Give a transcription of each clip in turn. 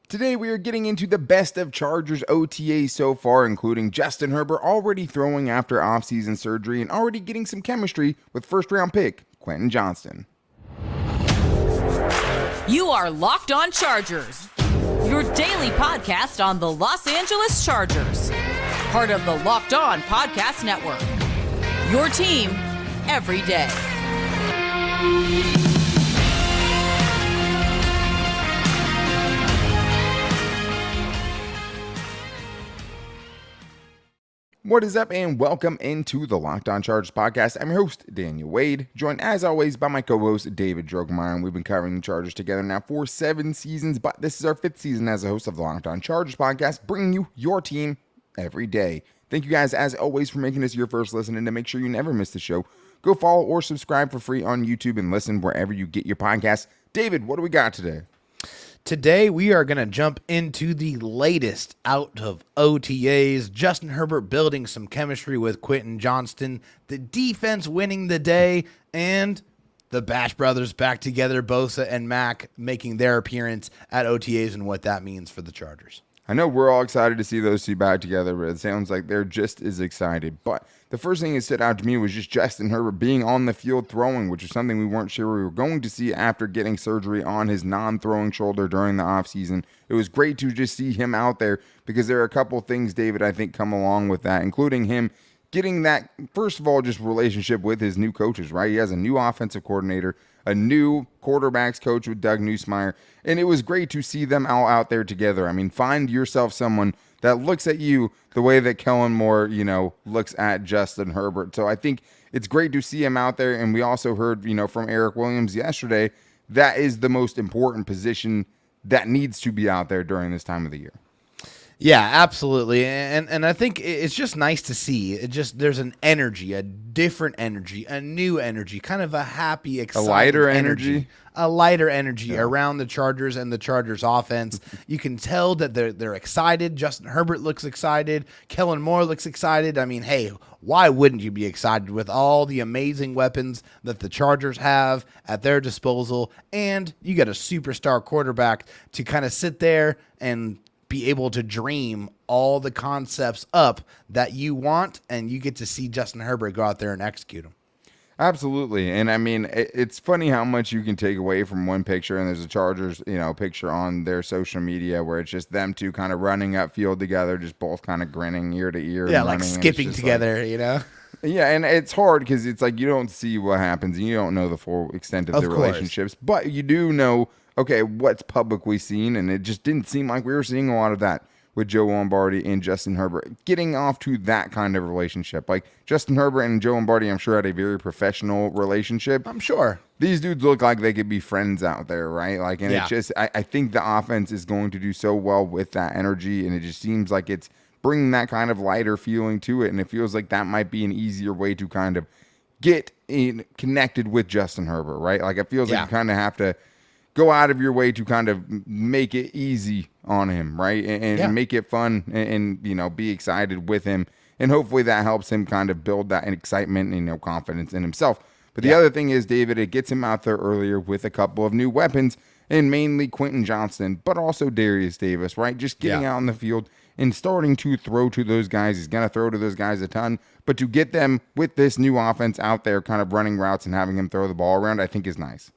Today we are getting into the best of Chargers OTAs so far, including Justin Herbert already throwing after offseason surgery and already getting some chemistry with first-round pick Quentin Johnston. You are Locked On Chargers, your daily podcast on the Los Angeles Chargers, part of the Locked On Podcast Network, your team every day. What is up, and welcome into the Locked On Chargers podcast. I'm your host, Daniel Wade, joined as always by my co-host, David Drogemeyer, and we've been covering the Chargers together now for 7 seasons, but this is our 5th season as a host of the Locked On Chargers podcast, bringing you your team every day. Thank you guys, as always, for making this your first listen, and to make sure you never miss the show, go follow or subscribe for free on YouTube and listen wherever you get your podcasts. David, what do we got today? Today, we are going to jump into the latest out of OTAs. Justin Herbert building some chemistry with Quentin Johnston, the defense winning the day, and the Bash brothers back together, Bosa and Mack making their appearance at OTAs and what that means for the Chargers. I know we're all excited to see those two back together, but it sounds like they're just as excited. But the first thing that stood out to me was just Justin Herbert being on the field throwing, which is something we weren't sure we were going to see after getting surgery on his non-throwing shoulder during the offseason. It was great to just see him out there because there are a couple things, David, I think come along with that, including him getting that, first of all, just relationship with his new coaches, right? He has a new offensive coordinator, a new quarterbacks coach with Doug Nussmeier, and it was great to see them all out there together. I mean, find yourself someone that looks at you the way that Kellen Moore, looks at Justin Herbert. So I think it's great to see him out there, and we also heard, from Eric Williams yesterday, that is the most important position that needs to be out there during this time of the year. Yeah, absolutely. And I think it's just nice to see. There's an energy, a different energy, a new energy, kind of a happy, exciting a lighter energy around the Chargers and the Chargers offense. You can tell that they're excited. Justin Herbert looks excited. Kellen Moore looks excited. I mean, hey, why wouldn't you be excited with all the amazing weapons that the Chargers have at their disposal? And you got a superstar quarterback to kind of sit there and be able to dream all the concepts up that you want, and you get to see Justin Herbert go out there and execute them. Absolutely. And I mean, it's funny how much you can take away from one picture, and there's a Chargers, picture on their social media where it's just them two kind of running upfield together, just both kind of grinning ear to ear. Yeah, like skipping together, Yeah, and it's hard because it's like you don't see what happens, and you don't know the full extent of the relationships, but you do know, okay, what's publicly seen, and it just didn't seem like we were seeing a lot of that with Joe Lombardi and Justin Herbert, getting off to that kind of relationship. Like, Justin Herbert and Joe Lombardi, I'm sure, had a very professional relationship. I'm sure. These dudes look like they could be friends out there, right? Like, and it's just, I think the offense is going to do so well with that energy, and it just seems like it's bringing that kind of lighter feeling to it, and it feels like that might be an easier way to kind of get connected with Justin Herbert, right? Like, it feels like you kind of have to go out of your way to kind of make it easy on him, right? And make it fun and be excited with him. And hopefully that helps him kind of build that excitement and, confidence in himself. But the other thing is, David, it gets him out there earlier with a couple of new weapons, and mainly Quentin Johnston, but also Darius Davis, right? Just getting out on the field and starting to throw to those guys. He's going to throw to those guys a ton, but to get them with this new offense out there kind of running routes and having him throw the ball around, I think is nice.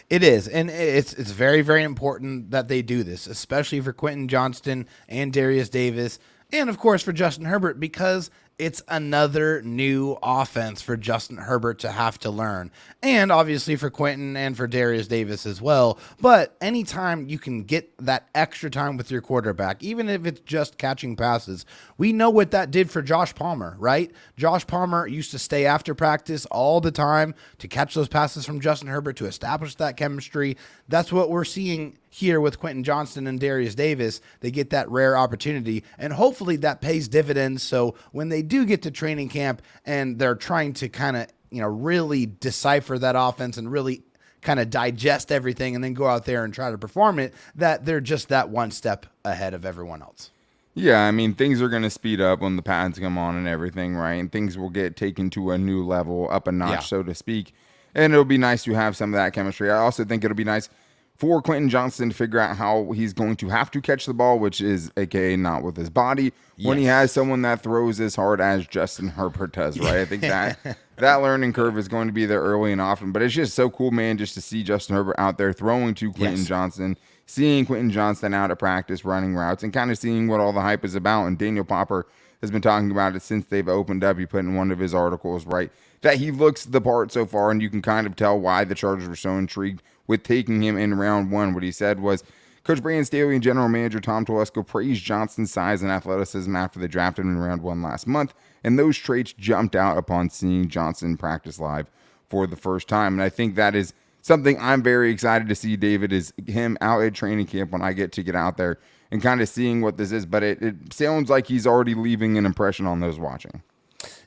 It is, and it's very, very important that they do this, especially for Quentin Johnston and Darius Davis, and of course for Justin Herbert, because it's another new offense for Justin Herbert to have to learn, and obviously for Quentin and for Darius Davis as well. But anytime you can get that extra time with your quarterback, even if it's just catching passes, we know what that did for Josh Palmer, right? Josh Palmer used to stay after practice all the time to catch those passes from Justin Herbert to establish that chemistry. That's what we're seeing here with Quentin Johnston and Darius Davis. They get that rare opportunity, and hopefully that pays dividends. So when they do get to training camp and they're trying to kind of, really decipher that offense and really kind of digest everything and then go out there and try to perform it, that they're just that one step ahead of everyone else. Yeah, I mean, things are going to speed up when the pads come on and everything, right? And things will get taken to a new level, up a notch, so to speak. And it'll be nice to have some of that chemistry. I also think it'll be nice for Quentin Johnston to figure out how he's going to have to catch the ball, which is AKA not with his body, when he has someone that throws as hard as Justin Herbert does, right? I think that learning curve is going to be there early and often, but it's just so cool, man, just to see Justin Herbert out there throwing to Quentin Johnston, seeing Quentin Johnston out at practice running routes, and kind of seeing what all the hype is about. And Daniel Popper has been talking about it since they've opened up. He put in one of his articles, right, that he looks the part so far, and you can kind of tell why the Chargers were so intrigued with taking him in round one. What he said was, Coach Brandon Staley and General Manager Tom Telesco praised Johnston's size and athleticism after they drafted him in round one last month, and those traits jumped out upon seeing Johnston practice live for the first time. And I think that is something I'm very excited to see, David, is him out at training camp when I get out there and kind of seeing what this is. But it sounds like he's already leaving an impression on those watching.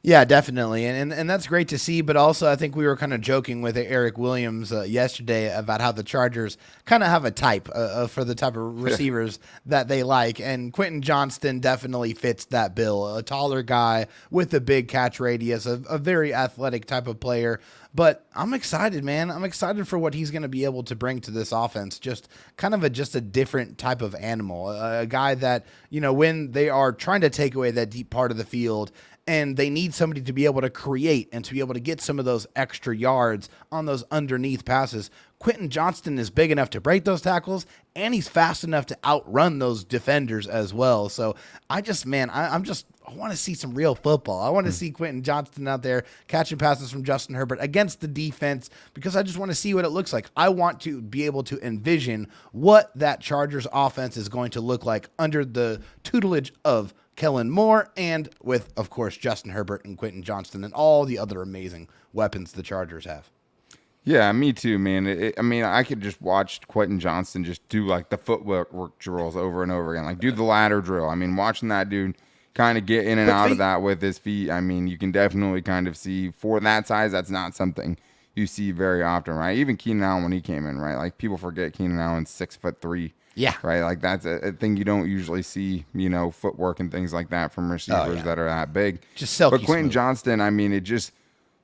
Yeah, definitely. And that's great to see. But also, I think we were kind of joking with Eric Williams yesterday about how the Chargers kind of have a type for the type of receivers that they like. And Quentin Johnston definitely fits that bill. A taller guy with a big catch radius, a very athletic type of player. But I'm excited, man. I'm excited for what he's going to be able to bring to this offense. Just kind of a different type of animal. A guy that, when they are trying to take away that deep part of the field and they need somebody to be able to create and to be able to get some of those extra yards on those underneath passes, Quentin Johnston is big enough to break those tackles, and he's fast enough to outrun those defenders as well. So I want to see some real football. I want to see Quentin Johnston out there catching passes from Justin Herbert against the defense, because I just want to see what it looks like. I want to be able to envision what that Chargers offense is going to look like under the tutelage of Kellen Moore, and with, of course, Justin Herbert and Quentin Johnston and all the other amazing weapons the Chargers have. Yeah, me too, man. I could just watch Quentin Johnston just do like the footwork drills over and over again, like do the ladder drill. I mean, watching that dude kind of get in and out of that with his feet, I mean, you can definitely kind of see for that size, that's not something you see very often, right? Even Keenan Allen when he came in, right? Like people forget Keenan Allen's 6'3". Yeah. Right. Like that's a thing you don't usually see, footwork and things like that from receivers that are that big. Just silky But Quentin smooth. Johnston, I mean,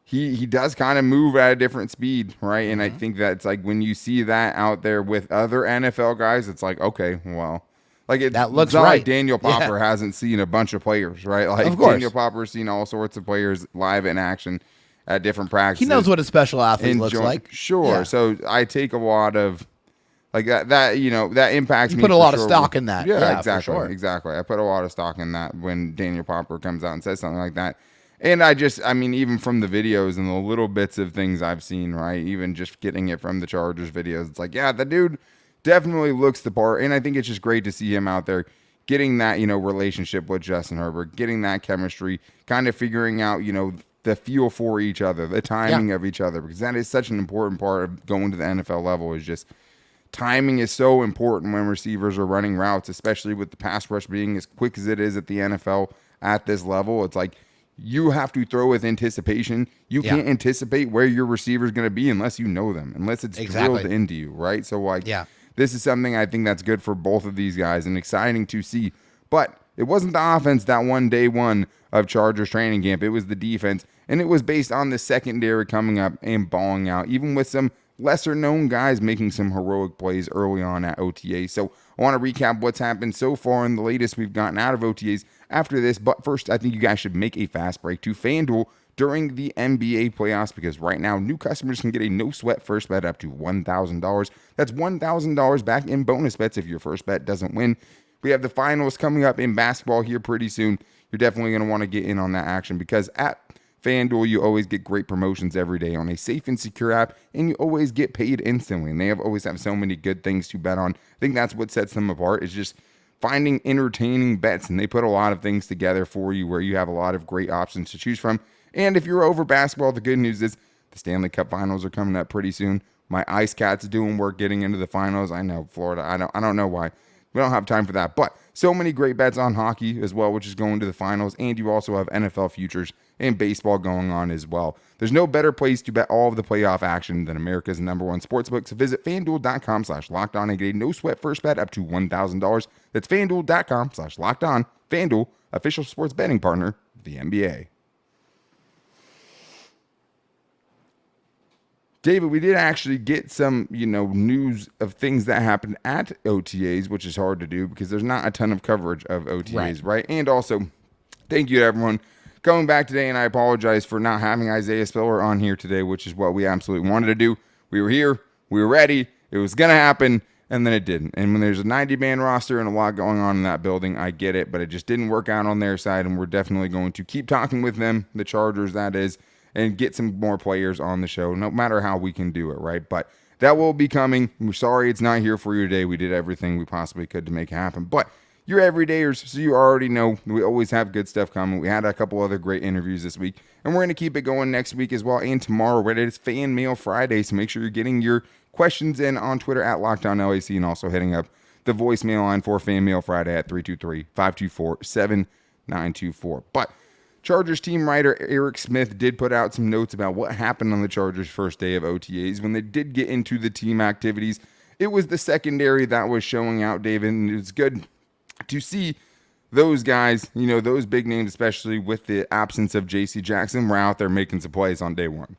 he does kind of move at a different speed. Right. And I think that's like when you see that out there with other NFL guys, it's like, okay, well, like that looks it's not right. like Daniel Popper hasn't seen a bunch of players, right? Like of course. Daniel Popper's seen all sorts of players live in action at different practices. He knows what a special athlete looks like. Sure. Yeah. So I take a lot of, like that impacts me. You put a lot of sure. stock in that. Yeah, exactly. For sure. Exactly. I put a lot of stock in that when Daniel Popper comes out and says something like that. And even from the videos and the little bits of things I've seen, right? Even just getting it from the Chargers videos, it's like, yeah, the dude definitely looks the part. And I think it's just great to see him out there getting that, relationship with Justin Herbert, getting that chemistry, kind of figuring out, the feel for each other, the timing of each other, because that is such an important part of going to the NFL level. Is just timing is so important when receivers are running routes, especially with the pass rush being as quick as it is at the NFL at this level. It's like you have to throw with anticipation. You can't anticipate where your receiver is going to be unless you know them, unless it's drilled into you, right? So this is something I think that's good for both of these guys and exciting to see. But it wasn't the offense that won day one of Chargers training camp. It was the defense, and it was based on the secondary coming up and balling out, even with some lesser-known guys making some heroic plays early on at OTAs. So I want to recap what's happened so far in the latest we've gotten out of OTAs after this. But first, I think you guys should make a fast break to FanDuel during the NBA playoffs, because right now, new customers can get a no-sweat first bet up to $1,000. That's $1,000 back in bonus bets if your first bet doesn't win. We have the finals coming up in basketball here pretty soon. You're definitely going to want to get in on that action, because at FanDuel, you always get great promotions every day on a safe and secure app, and you always get paid instantly. And they always have so many good things to bet on. I think that's what sets them apart, is just finding entertaining bets. And they put a lot of things together for you where you have a lot of great options to choose from. And if you're over basketball, the good news is the Stanley Cup finals are coming up pretty soon. My Ice Cats doing work getting into the finals. I know, Florida. I don't know why. We don't have time for that. But so many great bets on hockey as well, which is going to the finals. And you also have NFL futures and baseball going on as well. There's no better place to bet all of the playoff action than America's #1 sportsbook. So visit FanDuel.com/lockedon and get a no-sweat first bet up to $1,000. That's FanDuel.com/lockedon. FanDuel, official sports betting partner of the NBA. David, we did actually get some, news of things that happened at OTAs, which is hard to do because there's not a ton of coverage of OTAs, right? And also, thank you to everyone coming back today, and I apologize for not having Isaiah Spiller on here today, which is what we absolutely wanted to do. We were here, we were ready, it was going to happen, and then it didn't. And when there's a 90-man roster and a lot going on in that building, I get it, but it just didn't work out on their side, and we're definitely going to keep talking with them, the Chargers, that is, and get some more players on the show, no matter how we can do it, right? But that will be coming. We're sorry it's not here for you today. We did everything we possibly could to make it happen. But you're everydayers, so you already know we always have good stuff coming. We had a couple other great interviews this week, and we're going to keep it going next week as well and tomorrow. It is Fan Mail Friday, so make sure you're getting your questions in on Twitter at LockedOnLAC and also hitting up the voicemail line for Fan Mail Friday at 323-524-7924. But Chargers team writer Eric Smith did put out some notes about what happened on the Chargers' first day of OTAs. When they did get into the team activities, it was the secondary that was showing out, David, and it was good to see those guys, those big names, especially with the absence of J.C. Jackson, were out there making some plays on day one.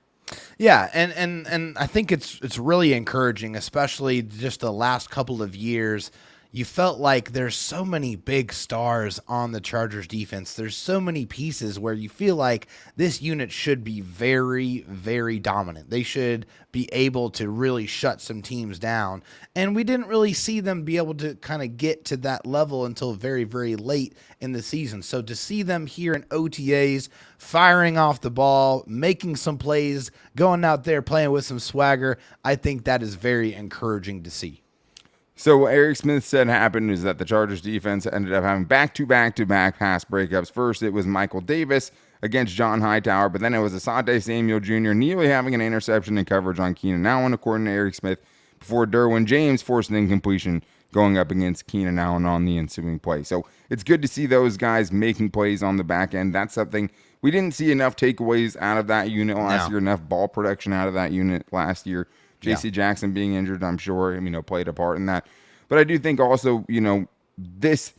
Yeah, and I think it's really encouraging, especially just the last couple of years. You felt like there's so many big stars on the Chargers defense. There's so many pieces where you feel like this unit should be very, very dominant. They should be able to really shut some teams down. And we didn't really see them be able to kind of get to that level until very, very late in the season. So to see them here in OTAs, firing off the ball, making some plays, going out there playing with some swagger, I think that is very encouraging to see. So what Eric Smith said happened is that the Chargers defense ended up having back-to-back pass breakups. First, it was Michael Davis against John Hightower, but then it was Asante Samuel Jr. nearly having an interception in coverage on Keenan Allen, according to Eric Smith, before Derwin James forced an incompletion going up against Keenan Allen on the ensuing play. So it's good to see those guys making plays on the back end. That's something we didn't see enough takeaways out of that unit last year, enough ball production out of that unit last year. J.C. Jackson being injured, I'm sure, played a part in that. But I do think also, this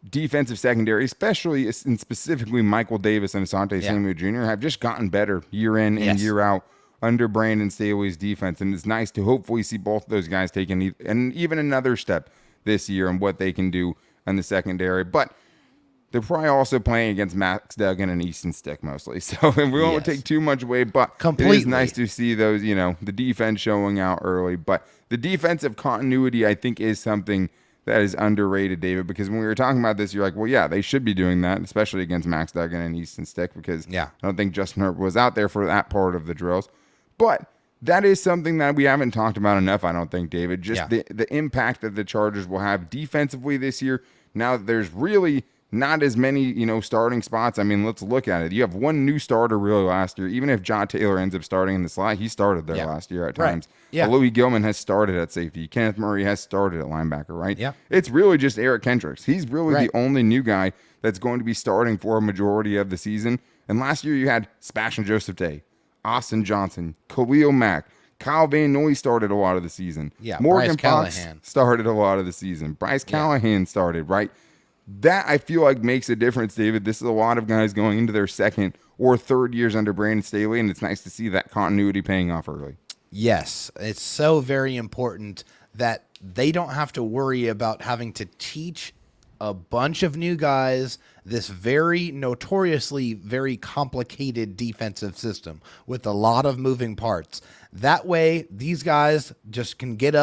defensive secondary, especially and specifically Michael Davis and Asante Samuel Jr., have just gotten better year in and year out under Brandon Staley's defense. And it's nice to hopefully see both of those guys taking even another step this year and what they can do in the secondary. But they're probably also playing against Max Duggan and Easton Stick mostly. So we won't take too much away, but it is nice to see those, the defense showing out early. But the defensive continuity, I think, is something that is underrated, David, because when we were talking about this, you're like, well, yeah, they should be doing that, especially against Max Duggan and Easton Stick, because I don't think Justin Herbert was out there for that part of the drills. But that is something that we haven't talked about enough, I don't think, David. Just the impact that the Chargers will have defensively this year. Now that there's really not as many, starting spots. I mean, let's look at it. You have one new starter really last year. Even if John Taylor ends up starting in the slot, he started there last year at times. Louis Gilman has started at safety. Kenneth Murray has started at linebacker, right? Yeah. It's really just Eric Kendricks. He's really the only new guy that's going to be starting for a majority of the season. And last year you had Sebastian Joseph Day, Austin Johnson, Khalil Mack, Kyle Van Noy started a lot of the season. Yeah, Morgan Fox started a lot of the season. Bryce Callahan started, right? That, I feel like, makes a difference, David. This is a lot of guys going into their second or third years under Brandon Staley, and it's nice to see that continuity paying off early. Yes, it's so very important that they don't have to worry about having to teach a bunch of new guys this very notoriously very complicated defensive system with a lot of moving parts. That way, these guys just can get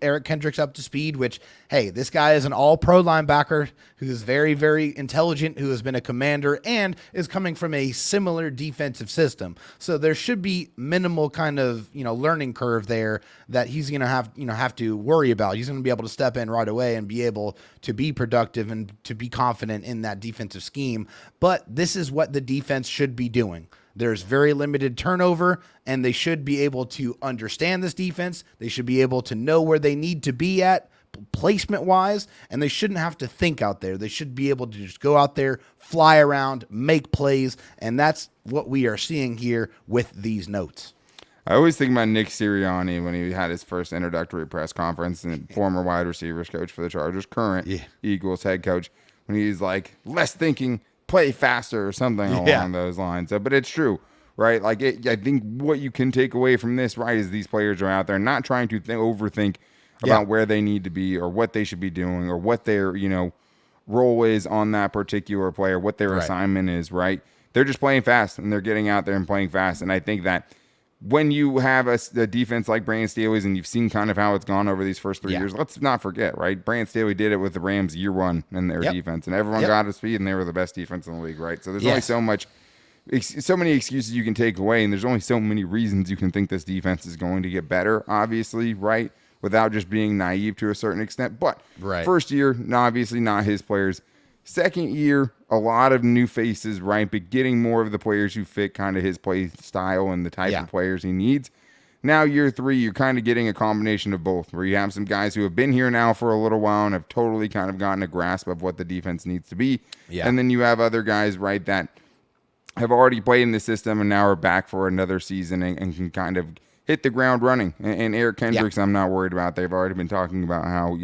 Eric Kendricks up to speed, which, hey, this guy is an all-pro linebacker who's very, very intelligent, who has been a commander, and is coming from a similar defensive system. So there should be minimal kind of, learning curve there that he's going to have to worry about. He's going to be able to step in right away and be able to be productive and to be confident in that defensive scheme. But this is what the defense should be doing. There's very limited turnover, and they should be able to understand this defense. They should be able to know where they need to be at placement-wise, and they shouldn't have to think out there. They should be able to just go out there, fly around, make plays, and that's what we are seeing here with these notes. I always think about Nick Sirianni when he had his first introductory press conference, and former wide receivers coach for the Chargers, current Eagles head coach, when he's like, less thinking, play faster or something along those lines. But it's true. right? Like, I think what you can take away from this, right, is these players are out there not trying to overthink about where they need to be or what they should be doing or what their, role is on that particular player, what their assignment is, right? They're just playing fast and they're getting out there and playing fast. And I think that when you have a defense like Brandon Staley's and you've seen kind of how it's gone over these first 3 years, let's not forget, right? Brandon Staley did it with the Rams year one in their defense, and everyone got his feet, and they were the best defense in the league, right? So there's only so many excuses you can take away, and there's only so many reasons you can think this defense is going to get better, obviously, right? Without just being naive to a certain extent. But first year, obviously not his players. Second year, a lot of new faces, right? But getting more of the players who fit kind of his play style and the type of players he needs. Now, year 3, you're kind of getting a combination of both, where you have some guys who have been here now for a little while and have totally kind of gotten a grasp of what the defense needs to be. Yeah. And then you have other guys, right, that have already played in the system and now are back for another season and can kind of hit the ground running. And Eric Kendricks, I'm not worried about. They've already been talking about how,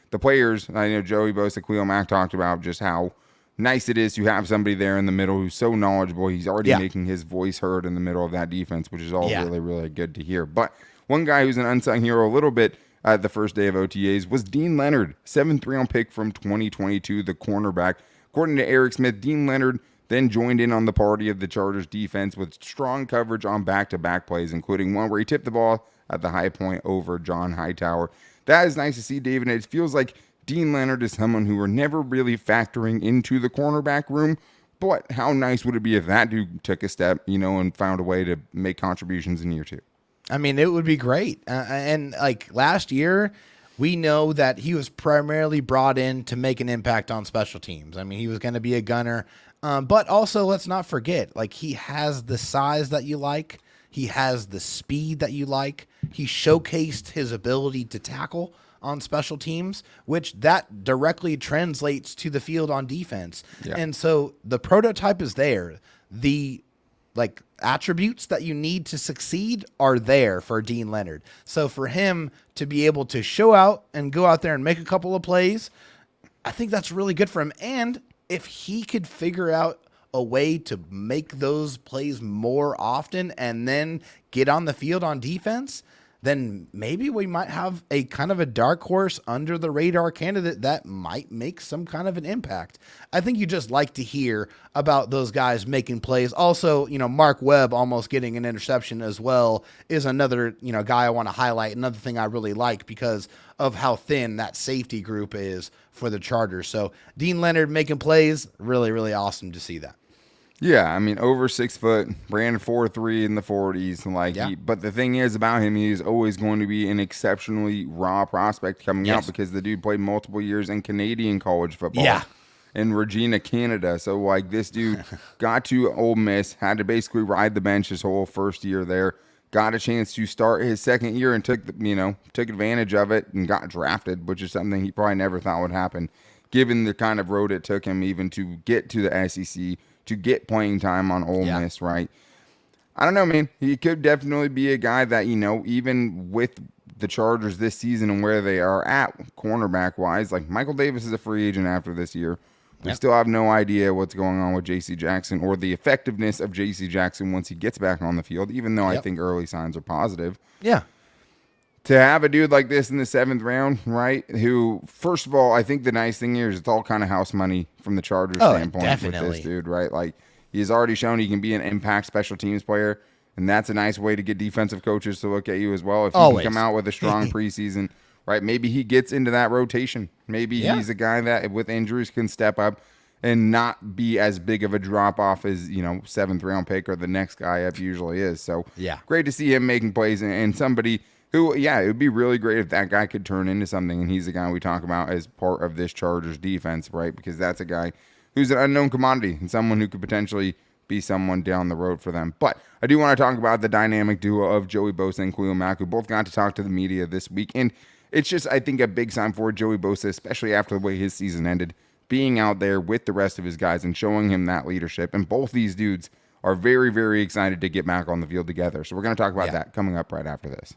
the players, I know Joey Bosa, Khalil, Mack talked about just how nice it is to have somebody there in the middle who's so knowledgeable. He's already making his voice heard in the middle of that defense, which is all really, really good to hear. But one guy who's an unsung hero a little bit at the first day of OTAs was Dean Leonard, 7th round pick from 2022, the cornerback. According to Eric Smith, Dean Leonard then joined in on the party of the Chargers defense with strong coverage on back-to-back plays, including one where he tipped the ball at the high point over John Hightower. That is nice to see, David. It feels like Dean Leonard is someone who we're never really factoring into the cornerback room, but how nice would it be if that dude took a step, and found a way to make contributions in year 2? I mean, it would be great. And like last year, we know that he was primarily brought in to make an impact on special teams. I mean, he was going to be a gunner. But also, let's not forget, like, he has the size that you like. He has the speed that you like. He showcased his ability to tackle on special teams, which that directly translates to the field on defense. Yeah. And so the prototype is there. The attributes that you need to succeed are there for Dean Leonard. So for him to be able to show out and go out there and make a couple of plays, I think that's really good for him. And if he could figure out a way to make those plays more often and then get on the field on defense, then maybe we might have a kind of a dark horse under the radar candidate that might make some kind of an impact. I think you just like to hear about those guys making plays. Also, Mark Webb almost getting an interception as well is another, guy I want to highlight. Another thing I really like because of how thin that safety group is for the Chargers. So Dean Leonard making plays, really, really awesome to see that. Yeah, I mean, over 6 foot, ran 4.3 in the 40s. But the thing is about him, he's always going to be an exceptionally raw prospect coming out because the dude played multiple years in Canadian college football in Regina, Canada. So, this dude got to Ole Miss, had to basically ride the bench his whole first year there, got a chance to start his second year and took advantage of it and got drafted, which is something he probably never thought would happen, given the kind of road it took him even to get to the SEC, to get playing time on Ole Miss, right? I don't know, man. He could definitely be a guy that, even with the Chargers this season and where they are at cornerback-wise, Michael Davis is a free agent after this year. We still have no idea what's going on with J.C. Jackson or the effectiveness of J.C. Jackson once he gets back on the field, even though I think early signs are positive. Yeah. To have a dude like this in the 7th round, right, who, first of all, I think the nice thing here is it's all kind of house money from the Chargers standpoint with this dude, right? He's already shown he can be an impact special teams player, and that's a nice way to get defensive coaches to look at you as well. If you can come out with a strong preseason, right, maybe he gets into that rotation. Maybe he's a guy that with injuries can step up and not be as big of a drop-off as, 7th round pick or the next guy up usually is. So great to see him making plays and somebody – who, it would be really great if that guy could turn into something, and he's the guy we talk about as part of this Chargers defense, right? Because that's a guy who's an unknown commodity and someone who could potentially be someone down the road for them. But I do want to talk about the dynamic duo of Joey Bosa and Khalil Mack, who both got to talk to the media this week. And it's just, I think, a big sign for Joey Bosa, especially after the way his season ended, being out there with the rest of his guys and showing him that leadership. And both these dudes are very, very excited to get back on the field together. So we're going to talk about that coming up right after this.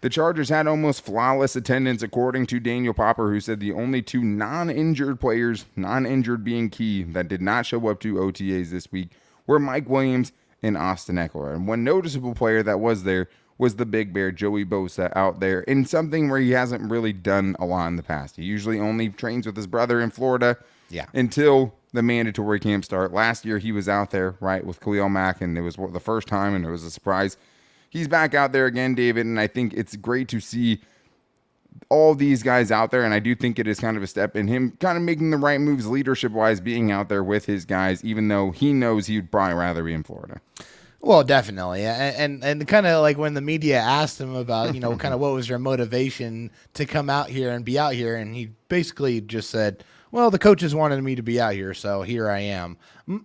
The Chargers had almost flawless attendance, according to Daniel Popper, who said the only two non-injured players, non-injured being key, that did not show up to OTAs this week were Mike Williams and Austin Eckler. And one noticeable player that was there was the big bear, Joey Bosa, out there in something where he hasn't really done a lot in the past. He usually only trains with his brother in Florida until the mandatory camp start. Last year, he was out there, right, with Khalil Mack, and it was the first time, and it was a surprise. He's back out there again, David, and I think it's great to see all these guys out there, and I do think it is kind of a step in him kind of making the right moves leadership-wise, being out there with his guys, even though he knows he'd probably rather be in Florida. Well, definitely. And kind of like when the media asked him about, kind of what was your motivation to come out here and be out here, and he basically just said, well, the coaches wanted me to be out here, so here I am,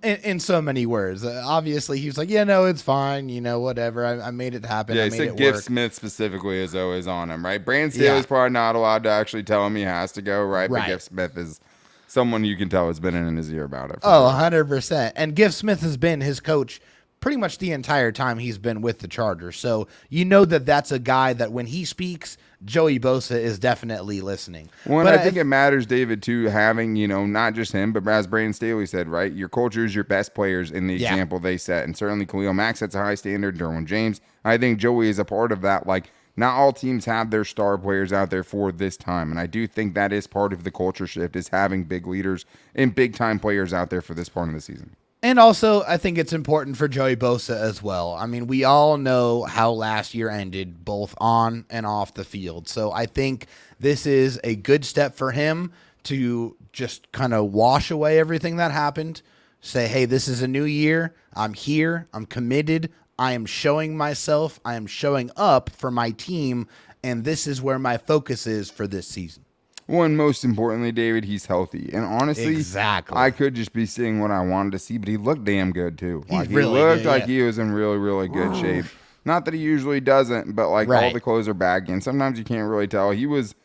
in so many words. Obviously, he was like, yeah, no, it's fine, whatever. I made it happen. Yeah, I he made said it Giff work. Smith specifically is always on him, right? Brandon Staley's probably not allowed to actually tell him he has to go, right? But Giff Smith is someone you can tell has been in his ear about it. Oh, 100%. And Giff Smith has been his coach pretty much the entire time he's been with the Chargers. So that's a guy that when he speaks, Joey Bosa is definitely listening. Well, and I think it matters, David, too, having, not just him, but as Brandon Staley said, right, your culture is your best players in the example they set. And certainly Khalil Mack sets a high standard, Derwin James. I think Joey is a part of that. Like, not all teams have their star players out there for this time. And I do think that is part of the culture shift, is having big leaders and big-time players out there for this part of the season. And also, I think it's important for Joey Bosa as well. I mean, we all know how last year ended, both on and off the field. So I think this is a good step for him to just kind of wash away everything that happened. Say, hey, this is a new year. I'm here. I'm committed. I am showing myself. I am showing up for my team. And this is where my focus is for this season. Well, and most importantly, David, he's healthy. And honestly, I could just be seeing what I wanted to see, but he looked damn good, too. He looked like he was in really, really good shape. Not that he usually doesn't, but all the clothes are baggy, and sometimes you can't really tell. He was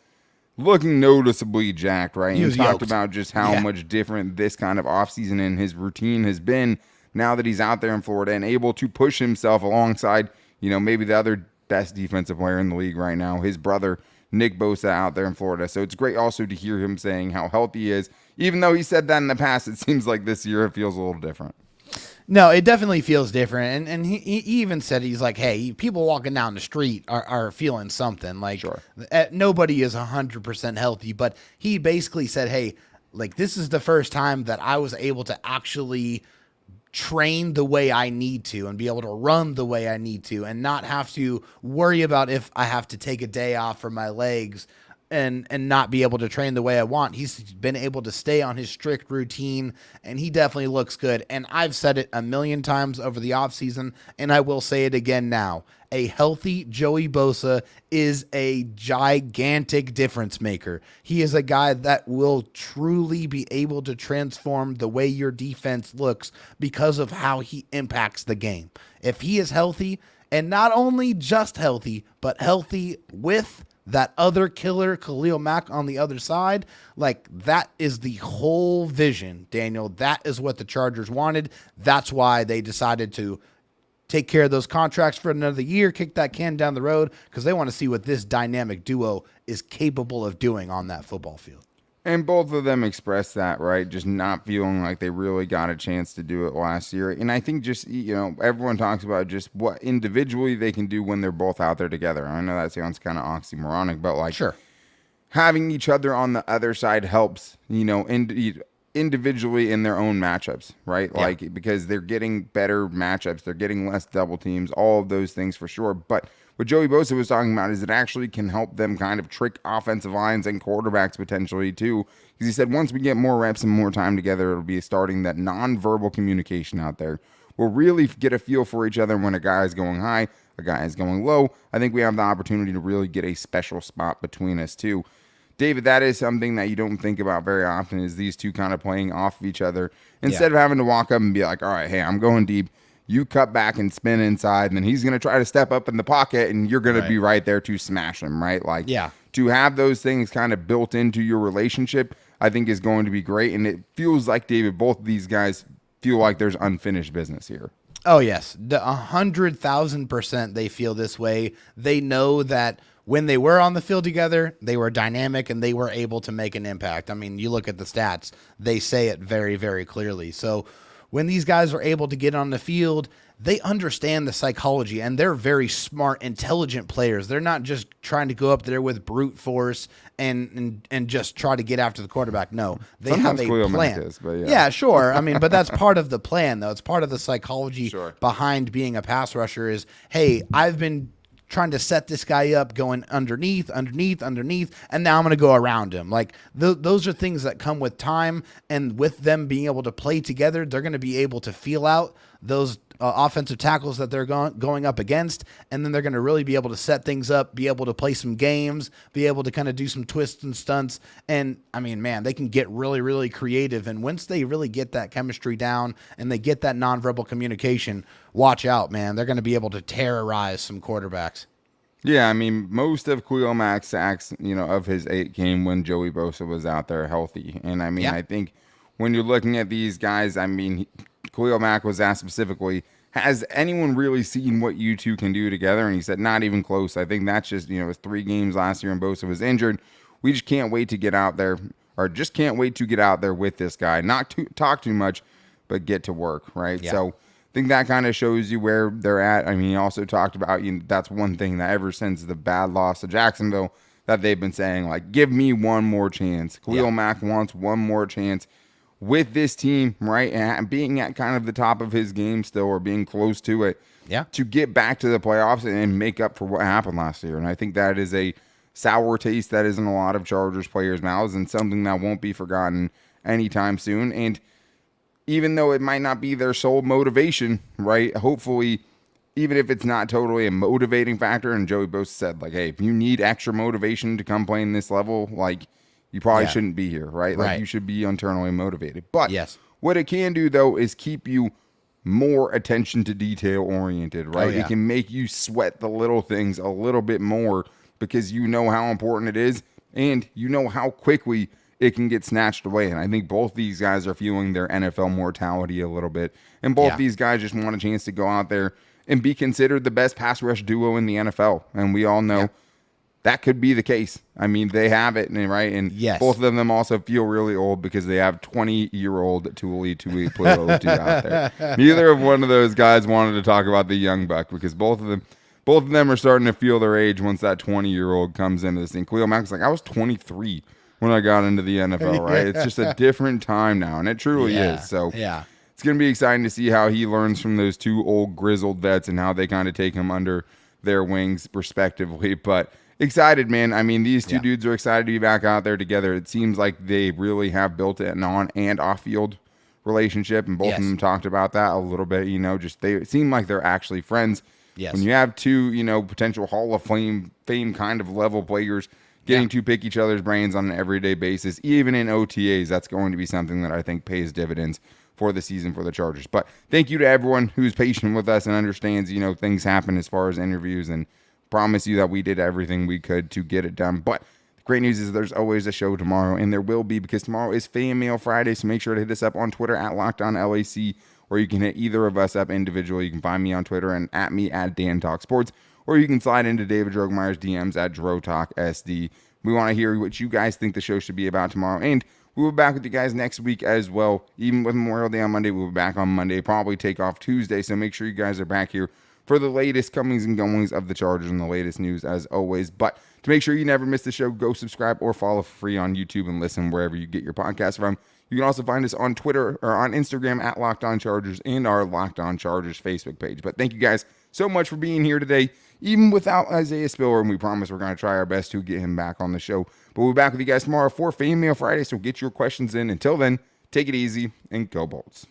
looking noticeably jacked, right? He talked about just how much different this kind of offseason and his routine has been now that he's out there in Florida and able to push himself alongside, maybe the other best defensive player in the league right now, his brother, Nick Bosa, out there in Florida. So it's great also to hear him saying how healthy he is. Even though he said that in the past, it seems like this year it feels a little different. No, it definitely feels different. And he even said, he's like, hey, people walking down the street are feeling something. Like, nobody is 100% healthy. But he basically said, hey, like, this is the first time that I was able to actually train the way I need to and be able to run the way I need to and not have to worry about if I have to take a day off for my legs and not be able to train the way I want. He's been able to stay on his strict routine, and he definitely looks good. And I've said it a million times over the offseason, and I will say it again now. A healthy Joey Bosa is a gigantic difference maker. He is a guy that will truly be able to transform the way your defense looks because of how he impacts the game. If he is healthy, and not only just healthy, but healthy with that other killer, Khalil Mack, on the other side, like, that is the whole vision, Daniel. That is what the Chargers wanted. That's why they decided to take care of those contracts for another year, kick that can down the road, because they want to see what this dynamic duo is capable of doing on that football field. And both of them expressed that, right? Just not feeling like they really got a chance to do it last year. And I think just, everyone talks about just what individually they can do when they're both out there together. I know that sounds kind of oxymoronic, but having each other on the other side helps, individually in their own matchups, right? Yeah. Like, because they're getting better matchups, they're getting less double teams, all of those things for sure. But what Joey Bosa was talking about is it actually can help them kind of trick offensive lines and quarterbacks potentially too. Because he said once we get more reps and more time together, it'll be starting that nonverbal communication out there. We'll really get a feel for each other when a guy is going high, a guy is going low. I think we have the opportunity to really get a special spot between us too. David, that is something that you don't think about very often, is these two kind of playing off of each other. Instead of having to walk up and be like, all right, hey, I'm going deep. You cut back and spin inside, and then he's going to try to step up in the pocket, and you're going to be right there to smash him, right? Like, to have those things kind of built into your relationship, I think is going to be great. And it feels like, David, both of these guys feel like there's unfinished business here. Oh, yes. 100,000% they feel this way. They know that when they were on the field together, they were dynamic and they were able to make an impact. I mean, you look at the stats, they say it very, very clearly. So when these guys are able to get on the field, they understand the psychology and they're very smart, intelligent players. They're not just trying to go up there with brute force and just try to get after the quarterback. No, they Sometimes have a Khalil plan. Mack is, but yeah. Yeah, sure. I mean, but that's part of the plan, though. It's part of the psychology Sure. behind being a pass rusher is, hey, I've been trying to set this guy up going underneath, and now I'm going to go around him. Like those are things that come with time, and with them being able to play together, they're going to be able to feel out those offensive tackles that they're going up against, and then they're going to really be able to set things up, be able to play some games, be able to kind of do some twists and stunts. And I mean, man, they can get really, really creative. And once they really get that chemistry down and they get that nonverbal communication, watch out, man. They're going to be able to terrorize some quarterbacks. Yeah, I mean, most of Khalil Mack's sacks, of his 8 came when Joey Bosa was out there healthy. And I mean, I think when you're looking at these guys, I mean, Khalil Mack was asked specifically, has anyone really seen what you two can do together? And he said, not even close. I think that's just, it was 3 games last year and Bosa was injured. We just can't wait to get out there, or just can't wait to get out there with this guy. Not to talk too much, but get to work, right? Yeah. So I think that kind of shows you where they're at. I mean, he also talked about, that's one thing that ever since the bad loss to Jacksonville that they've been saying, like, give me one more chance. Khalil Mack wants one more chance with this team, right, and being at kind of the top of his game still, or being close to it, to get back to the playoffs and make up for what happened last year. And I think that is a sour taste that is in a lot of Chargers players' mouths, and something that won't be forgotten anytime soon. And even though it might not be their sole motivation, right, hopefully, even if it's not totally a motivating factor, and Joey Bosa said, like, hey, if you need extra motivation to come play in this level, like, you probably shouldn't be here, right? Like, you should be internally motivated. But what it can do, though, is keep you more attention to detail oriented, right? It can make you sweat the little things a little bit more because you know how important it is and you know how quickly it can get snatched away. And I think both these guys are feeling their NFL mortality a little bit. And both these guys just want a chance to go out there and be considered the best pass rush duo in the NFL. And we all know that could be the case. I mean, they have it, right? And both of them also feel really old because they have 20-year-old Tuli Tuipulotu out there. Neither of one of those guys wanted to talk about the young buck because both of them are starting to feel their age once that 20-year-old comes into this thing. Khalil Mack's like, I was 23 when I got into the NFL, right? It's just a different time now, and it truly is. So it's going to be exciting to see how he learns from those 2 old grizzled vets and how they kind of take him under their wings respectively. But excited, man. I mean, these 2 dudes are excited to be back out there together. It seems like they really have built an on and off field relationship, and both of them talked about that a little bit. Just they seem like they're actually friends. When you have 2, potential Hall of Fame kind of level players getting to pick each other's brains on an everyday basis, even in OTAs, that's going to be something that I think pays dividends for the season for the Chargers. But thank you to everyone who's patient with us and understands, things happen as far as interviews, and promise you that we did everything we could to get it done. But the great news is there's always a show tomorrow, and there will be, because tomorrow is Fan Mail Friday. So make sure to hit us up on Twitter at LockedOnLAC, or you can hit either of us up individually. You can find me on Twitter and at me at DanTalkSports, or you can slide into David Drogemeyer's DMs at DroTalkSD. We want to hear what you guys think the show should be about tomorrow, and we'll be back with you guys next week as well. Even with Memorial Day on Monday, we'll be back on Monday, probably take off Tuesday, so make sure you guys are back here for the latest comings and goings of the Chargers and the latest news as always. But to make sure you never miss the show, go subscribe or follow for free on YouTube and listen wherever you get your podcast from. You can also find us on Twitter or on Instagram at Locked On Chargers and our Locked On Chargers Facebook page. But thank you guys so much for being here today, even without Isaiah Spiller, and we promise we're going to try our best to get him back on the show. But we'll be back with you guys tomorrow for Fan Mail Friday, so get your questions in. Until then, take it easy and go Bolts.